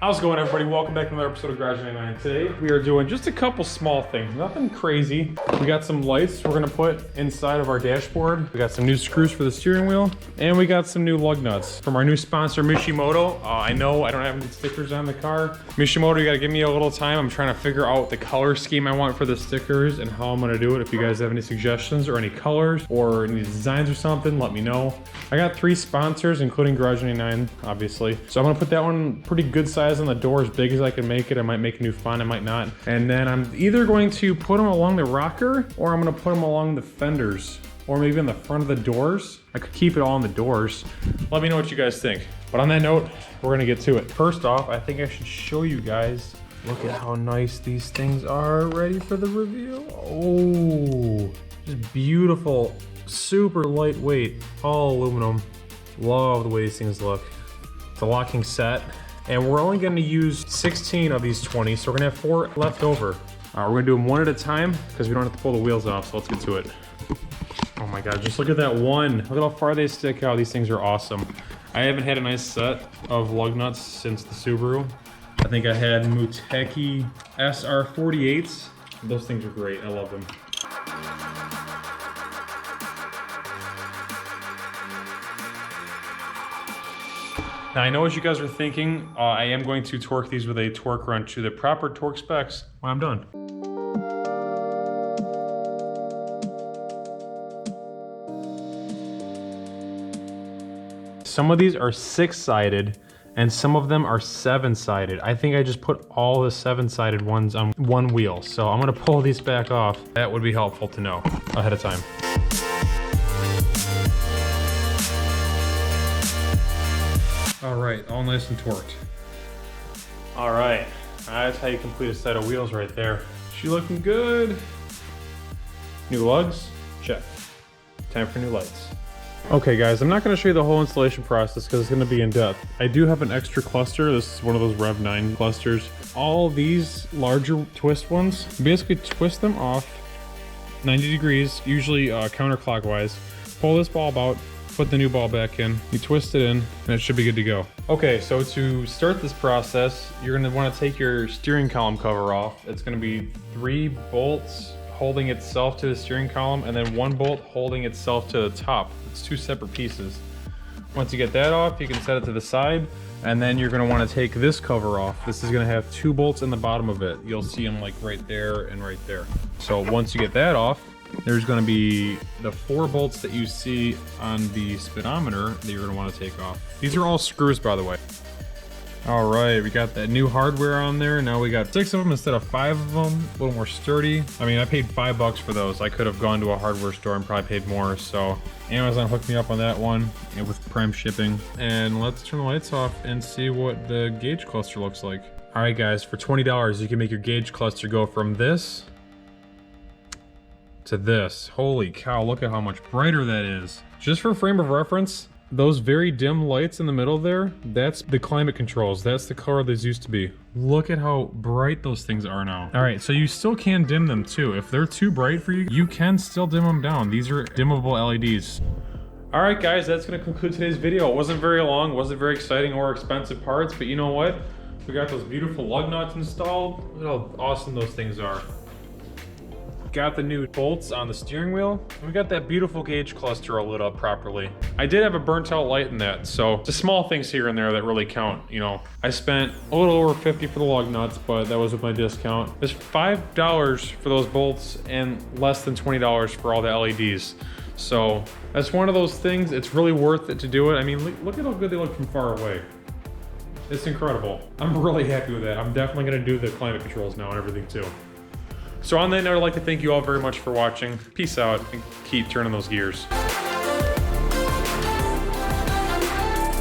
How's it going, everybody? Welcome back to another episode of Garage 99. Today we are doing just a couple small things, nothing crazy. We got some lights we're gonna put inside of our dashboard. We got some new screws for the steering wheel, and we got some new lug nuts from our new sponsor, Mishimoto. I know I don't have any stickers on the car. Mishimoto, you gotta give me a little time. I'm trying to figure out the color scheme I want for the stickers and how I'm gonna do it. If you guys have any suggestions or any colors or any designs or something, let me know. I got 3 sponsors, including Garage 99, obviously. So I'm gonna put that one pretty good size on the door, as big as I can make it. I might make a new font, I might not. And then I'm either going to put them along the rocker or I'm gonna put them along the fenders or maybe on the front of the doors. I could keep it all on the doors. Let me know what you guys think. But on that note, we're gonna get to it. First off, I think I should show you guys. Look at how nice these things are ready for the reveal. Oh, just beautiful, super lightweight, all aluminum. Love the way these things look. It's a locking set. And we're only gonna use 16 of these 20, so we're gonna have 4 left over. We're gonna do them one at a time because we don't have to pull the wheels off, so let's get to it. Oh my God, just look at that one. Look at how far they stick out. These things are awesome. I haven't had a nice set of lug nuts since the Subaru. I think I had Muteki SR48s. Those things are great, I love them. Now I know what you guys are thinking. I am going to torque these with a torque wrench to the proper torque specs when I'm done. Some of these are 6-sided and some of them are 7-sided. I think I just put all the 7-sided ones on one wheel. So I'm gonna pull these back off. That would be helpful to know ahead of time. All right, all nice and torqued. All right, that's how you complete a set of wheels right there. She looking good. New lugs, check. Time for new lights. Okay guys, I'm not gonna show you the whole installation process because it's gonna be in depth. I do have an extra cluster. This is one of those Rev 9 clusters. All these larger twist ones, basically twist them off 90 degrees, usually counterclockwise. Pull this bulb out, put the new ball back in, you twist it in, and it should be good to go. Okay, so to start this process, you're gonna wanna take your steering column cover off. It's gonna be 3 bolts holding itself to the steering column, and then 1 bolt holding itself to the top. It's 2 separate pieces. Once you get that off, you can set it to the side, and then you're gonna wanna take this cover off. This is gonna have 2 bolts in the bottom of it. You'll see them like right there and right there. So once you get that off, there's going to be the 4 bolts that you see on the speedometer that you're going to want to take off. These are all screws, by the way. All right, we got that new hardware on there. Now we got 6 of them instead of 5 of them. A little more sturdy. I mean, I paid $5 for those. I could have gone to a hardware store and probably paid more. So Amazon hooked me up on that one with Prime shipping. And let's turn the lights off and see what the gauge cluster looks like. All right, guys, for $20, you can make your gauge cluster go from this to this. Holy cow, look at how much brighter that is. Just for frame of reference, those very dim lights in the middle there, that's the climate controls. That's the color these used to be. Look at how bright those things are now. All right, so you still can dim them too. If they're too bright for you, you can still dim them down. These are dimmable LEDs. All right, guys, that's gonna conclude today's video. It wasn't very long, wasn't very exciting or expensive parts, but you know what? We got those beautiful lug nuts installed. Look how awesome those things are. Got the new bolts on the steering wheel. We got that beautiful gauge cluster all lit up properly. I did have a burnt out light in that, so the small things here and there that really count, you know. I spent a little over $50 for the lug nuts, but that was with my discount. It's $5 for those bolts and less than $20 for all the LEDs. So that's one of those things, it's really worth it to do it. I mean, look at how good they look from far away. It's incredible. I'm really happy with that. I'm definitely gonna do the climate controls now and everything too. So on that note, I'd like to thank you all very much for watching. Peace out and keep turning those gears.